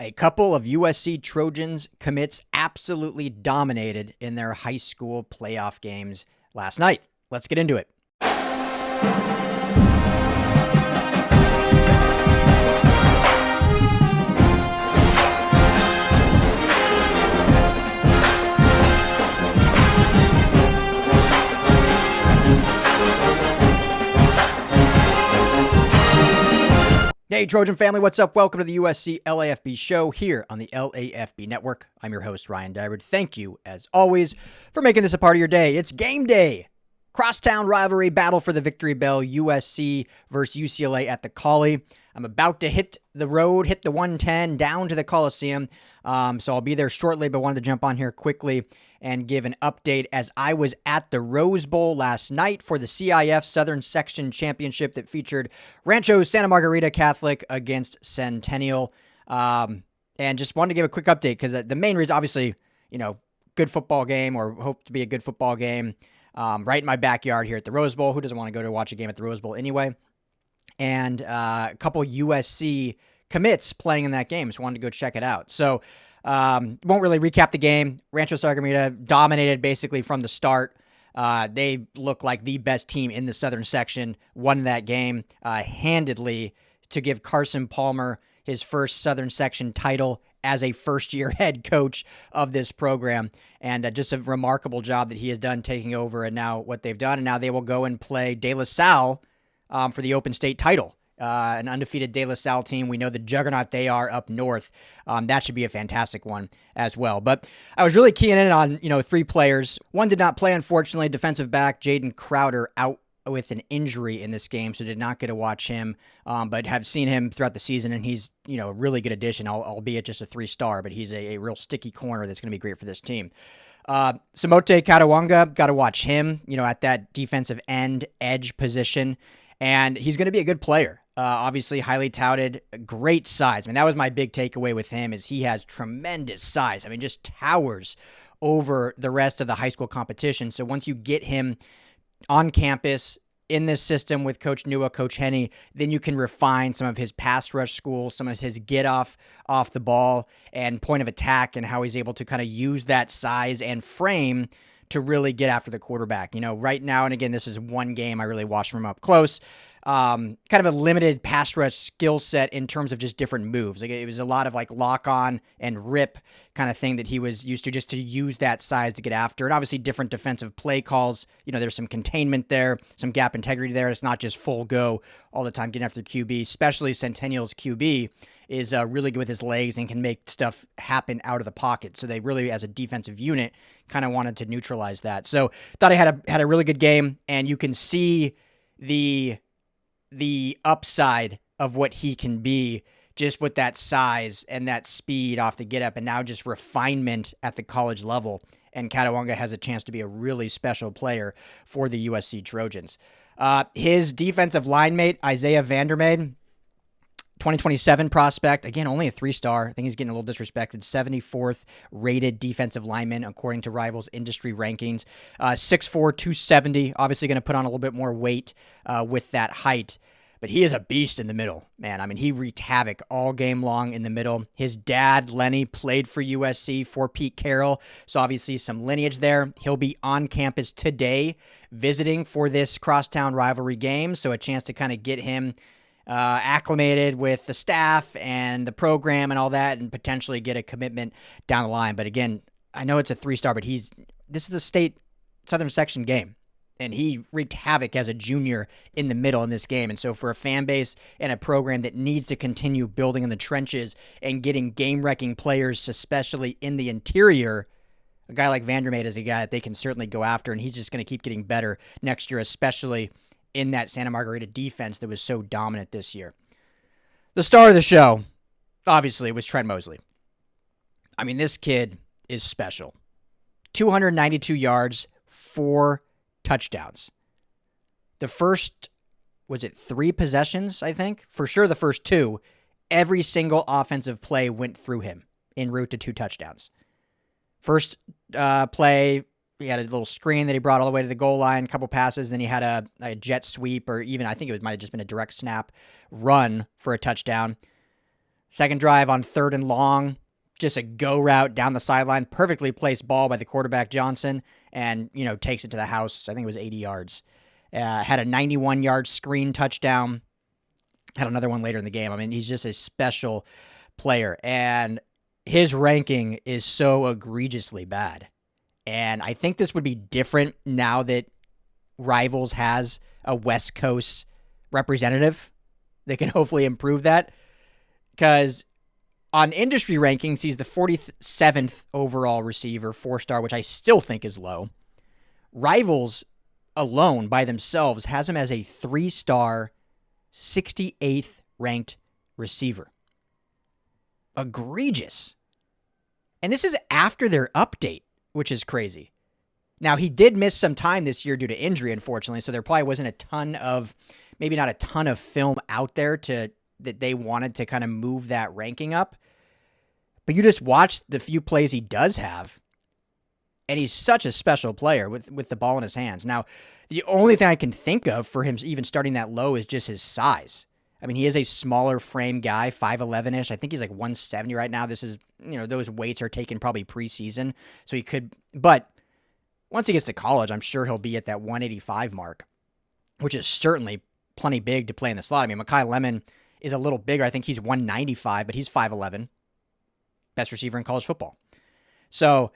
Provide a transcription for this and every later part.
A couple of USC Trojans commits absolutely dominated in their high school playoff games last night. Let's get into it. Hey, Trojan family, what's up? Welcome to the USC LAFB show here on the LAFB network. I'm your host, Ryan Dyrud. Thank you, as always, for making this a part of your day. It's game day. Crosstown rivalry battle for the victory bell, USC versus UCLA at the Collie. I'm about to hit the road, hit the 110 down to the Coliseum. So I'll be there shortly, but wanted to jump on here quickly and give an update as I was at the Rose Bowl last night for the CIF Southern Section Championship that featured Rancho's Santa Margarita Catholic against Centennial. And just wanted to give a quick update because the main reason, obviously, good football game or hope to be a good football game right in my backyard here at the Rose Bowl. Who doesn't want to go to watch a game at the Rose Bowl anyway? And a couple USC commits playing in that game, so wanted to go check it out. So won't really recap the game. Rancho Santa Margarita dominated basically from the start. They look like the best team in the Southern Section, won that game handedly to give Carson Palmer his first Southern Section title as a first-year head coach of this program. And just a remarkable job that he has done taking over and now what they've done. And now they will go and play De La Salle for the Open State title. An undefeated De La Salle team. We know the juggernaut they are up north. That should be a fantastic one as well. But I was really keying in on, three players. One did not play, unfortunately. Defensive back Jaden Crowder out with an injury in this game, so did not get to watch him. But have seen him throughout the season, and he's, a really good addition, albeit just a 3-star, but he's a real sticky corner that's going to be great for this team. Simote Katoanga, got to watch him, at that defensive end edge position. And he's going to be a good player. Obviously, highly touted, great size. That was my big takeaway with him is he has tremendous size. Just towers over the rest of the high school competition. So once you get him on campus in this system with Coach Nua, Coach Henney, then you can refine some of his pass rush school, some of his get off the ball and point of attack and how he's able to kind of use that size and frame to really get after the quarterback. Right now, and again, this is one game I really watched from up close. Kind of a limited pass rush skill set in terms of just different moves. Like it was a lot of like lock on and rip kind of thing that he was used to, just to use that size to get after. And obviously different defensive play calls. There's some containment there, some gap integrity there. It's not just full go all the time getting after the QB, especially Centennial's QB is really good with his legs and can make stuff happen out of the pocket. So they really, as a defensive unit, kind of wanted to neutralize that. So thought he had a really good game, and you can see the upside of what he can be just with that size and that speed off the get up, and now just refinement at the college level. And Katoanga has a chance to be a really special player for the USC Trojans. His defensive line mate, Isaiah Vandermeer, 2027 prospect, again, only a 3-star. I think he's getting a little disrespected. 74th rated defensive lineman, according to Rivals industry rankings. 6'4", 270, obviously going to put on a little bit more weight with that height. But he is a beast in the middle, man. He wreaked havoc all game long in the middle. His dad, Lenny, played for USC for Pete Carroll, so obviously some lineage there. He'll be on campus today visiting for this crosstown rivalry game, so a chance to kind of get him acclimated with the staff and the program and all that, and potentially get a commitment down the line. But again, I know it's a 3-star, but this is the state Southern Section game, and he wreaked havoc as a junior in the middle in this game. And so for a fan base and a program that needs to continue building in the trenches and getting game-wrecking players, especially in the interior, a guy like Vandermeer is a guy that they can certainly go after, and he's just going to keep getting better next year, especially in that Santa Margarita defense that was so dominant this year. The star of the show, obviously, was Trent Mosley. This kid is special. 292 yards, 4 touchdowns. The first, 3 possessions, I think? For sure the first 2, every single offensive play went through him en route to 2 touchdowns. First play, he had a little screen that he brought all the way to the goal line, a couple passes, then he had a jet sweep, or even I think it might have just been a direct snap run for a touchdown. Second drive on 3rd and long, just a go route down the sideline, perfectly placed ball by the quarterback Johnson, and, takes it to the house. I think it was 80 yards. Had a 91-yard screen touchdown. Had another one later in the game. I mean, he's just a special player, and his ranking is so egregiously bad. And I think this would be different now that Rivals has a West Coast representative. They can hopefully improve that, because on industry rankings, he's the 47th overall receiver, 4-star, which I still think is low. Rivals alone by themselves has him as a 3-star, 68th ranked receiver. Egregious. And this is after their update, which is crazy. Now, he did miss some time this year due to injury, unfortunately, so there probably wasn't maybe not a ton of film out there that they wanted to kind of move that ranking up. But you just watch the few plays he does have, and he's such a special player with the ball in his hands. Now, the only thing I can think of for him even starting that low is just his size. I mean, he is a smaller frame guy, 5'11"-ish. I think he's like 170 right now. This is, those weights are taken probably preseason, so he could, but once he gets to college, I'm sure he'll be at that 185 mark, which is certainly plenty big to play in the slot. I mean, Mekhi Lemon is a little bigger. I think he's 195, but he's 5'11". Best receiver in college football. So,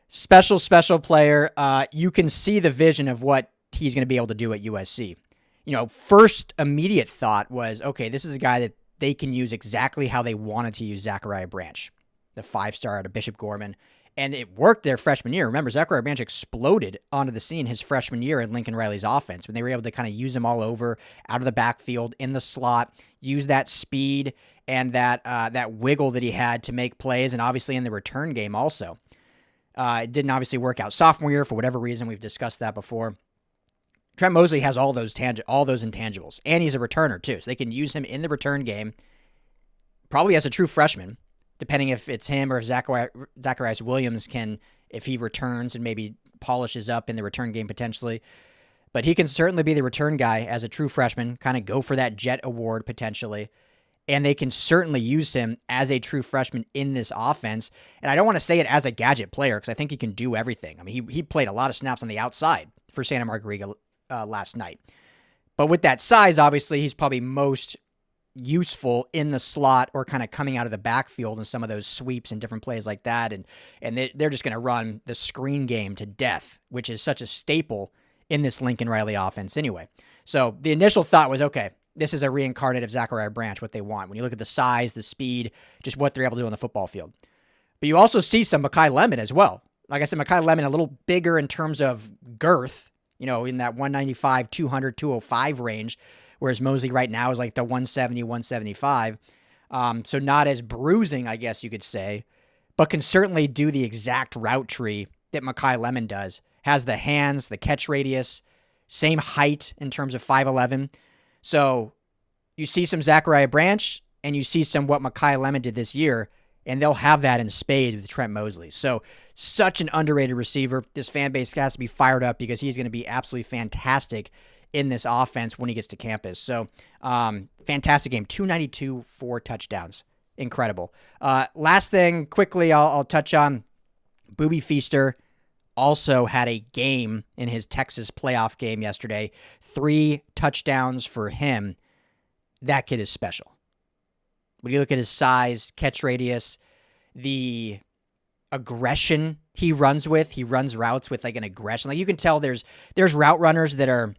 special player. You can see the vision of what he's going to be able to do at USC. First immediate thought was, okay, this is a guy that they can use exactly how they wanted to use Zachariah Branch, the 5-star out of Bishop Gorman. And it worked their freshman year. Remember, Zachariah Branch exploded onto the scene his freshman year in Lincoln Riley's offense when they were able to kind of use him all over, out of the backfield, in the slot, use that speed and that wiggle that he had to make plays, and obviously in the return game also. It didn't obviously work out sophomore year for whatever reason. We've discussed that before. Trent Mosley has all those intangibles, and he's a returner too, so they can use him in the return game, probably as a true freshman, depending if it's him or if Zacharias Williams if he returns and maybe polishes up in the return game potentially. But he can certainly be the return guy as a true freshman, kind of go for that Jet Award potentially. And they can certainly use him as a true freshman in this offense. And I don't want to say it as a gadget player, because I think he can do everything. I mean, he played a lot of snaps on the outside for Santa Margarita last night. But with that size, obviously, he's probably most useful in the slot or kind of coming out of the backfield in some of those sweeps and different plays like that. And they're just going to run the screen game to death, which is such a staple in this Lincoln Riley offense anyway. So the initial thought was, okay, this is a reincarnate of Zachariah Branch, what they want. When you look at the size, the speed, just what they're able to do on the football field. But you also see some Mekhi Lemon as well. Like I said, Mekhi Lemon a little bigger in terms of girth, in that 195, 200, 205 range, whereas Mosley right now is like the 170, 175. So not as bruising, I guess you could say, but can certainly do the exact route tree that Mekhi Lemon does. Has the hands, the catch radius, same height in terms of 5'11". So you see some Zachariah Branch, and you see some what Mekhi Lemon did this year, and they'll have that in spades with Trent Mosley. So such an underrated receiver. This fan base has to be fired up because he's going to be absolutely fantastic in this offense when he gets to campus. So fantastic game. 292, 4 touchdowns. Incredible. Last thing, quickly, I'll touch on Booby Feaster. Also had a game in his Texas playoff game yesterday. 3 touchdowns for him. That kid is special. When you look at his size, catch radius, the aggression he runs routes with like an aggression. Like you can tell there's route runners that are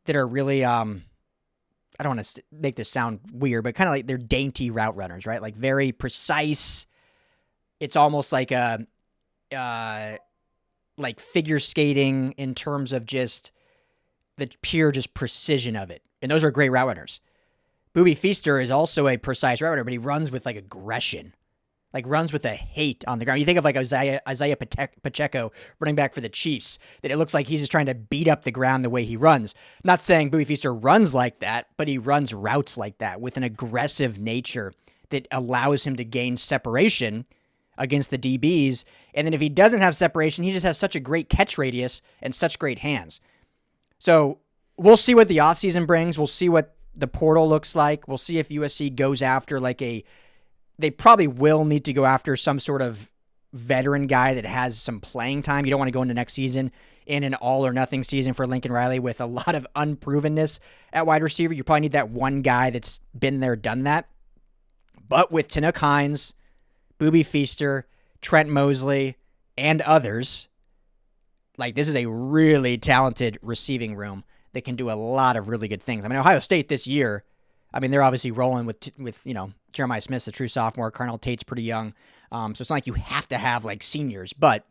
really I don't want to make this sound weird, but kind of like they're dainty route runners, right? Like very precise. It's almost like a like figure skating in terms of just the pure just precision of it. And those are great route runners. Booby Feaster is also a precise route runner, but he runs with like aggression, like runs with a hate on the ground. You think of like Isaiah Pacheco running back for the Chiefs, that it looks like he's just trying to beat up the ground the way he runs. I'm not saying Booby Feaster runs like that, but he runs routes like that with an aggressive nature that allows him to gain separation against the DBs. And then if he doesn't have separation, he just has such a great catch radius and such great hands. So we'll see what the offseason brings. We'll see what the portal looks like. We'll see if USC goes after like a they probably will need to go after some sort of veteran guy that has some playing time. You don't want to go into next season in an all-or-nothing season for Lincoln Riley with a lot of unprovenness at wide receiver. You probably need that one guy that's been there, done that. But with Tanook Hines, Boobie Feaster, Trent Mosley, and others, like, this is a really talented receiving room that can do a lot of really good things. I mean, Ohio State this year, I mean, they're obviously rolling with Jeremiah Smith's a true sophomore. Carnell Tate's pretty young. So it's not like you have to have, like, seniors, but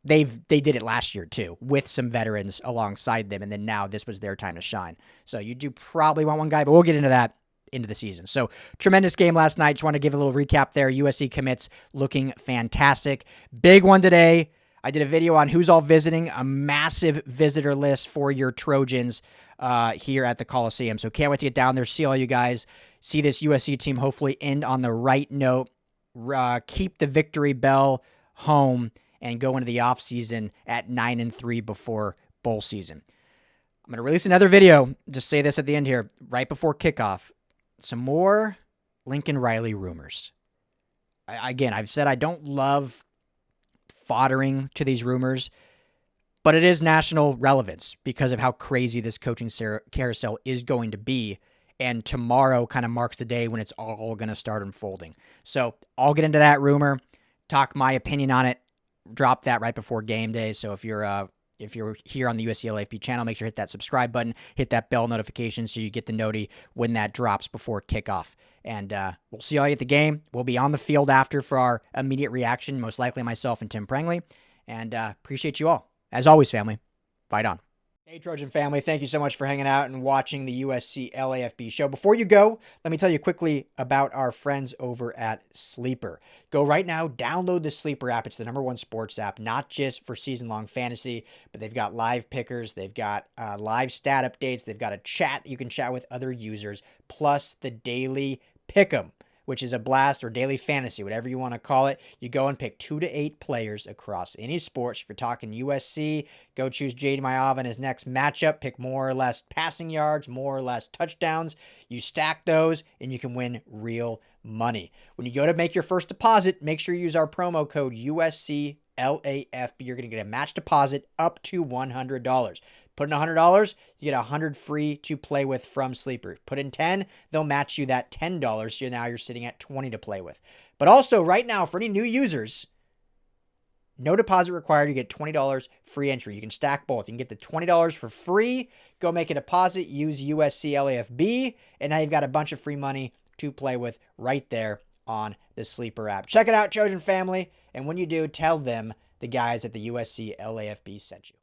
they did it last year, too, with some veterans alongside them, and then now this was their time to shine. So you do probably want one guy, but we'll get into that into the season. So tremendous game last night. Just want to give a little recap there. USC commits looking fantastic. Big one today. I did a video on who's all visiting, a massive visitor list for your Trojans here at the Coliseum. So can't wait to get down there, see all you guys, see this USC team hopefully end on the right note, keep the victory bell home, and go into the offseason at 9-3 before bowl season. I'm going to release another video. Just say this at the end here, right before kickoff. Some more Lincoln Riley rumors. Again, I've said I don't love foddering to these rumors, but it is national relevance because of how crazy this coaching carousel is going to be. And tomorrow kind of marks the day when it's all going to start unfolding. So I'll get into that rumor, talk my opinion on it, drop that right before game day. So if you're here on the USC LAFB channel, make sure to hit that subscribe button, hit that bell notification so you get the noti when that drops before kickoff. And we'll see all you at the game. We'll be on the field after for our immediate reaction, most likely myself and Tim Prangley. And appreciate you all. As always, family, fight on. Hey, Trojan family, thank you so much for hanging out and watching the USC LAFB show. Before you go, let me tell you quickly about our friends over at Sleeper. Go right now, download the Sleeper app. It's the #1 sports app, not just for season-long fantasy, but they've got live pickers, they've got live stat updates, they've got a chat that you can chat with other users, plus the daily pick'em, which is a blast, or daily fantasy, whatever you want to call it. You go and pick 2 to 8 players across any sports. If you're talking USC, go choose Jade Mayava in his next matchup. Pick more or less passing yards, more or less touchdowns. You stack those, and you can win real money. When you go to make your first deposit, make sure you use our promo code USC LAFB. You're going to get a match deposit up to $100. Put in $100, you get $100 free to play with from Sleeper. Put in $10, they'll match you that $10, so now you're sitting at $20 to play with. But also, right now, for any new users, no deposit required. You get $20 free entry. You can stack both. You can get the $20 for free. Go make a deposit. Use USC LAFB, and now you've got a bunch of free money to play with right there on the Sleeper app. Check it out, Trojan family, and when you do, tell them the guys at the USC LAFB sent you.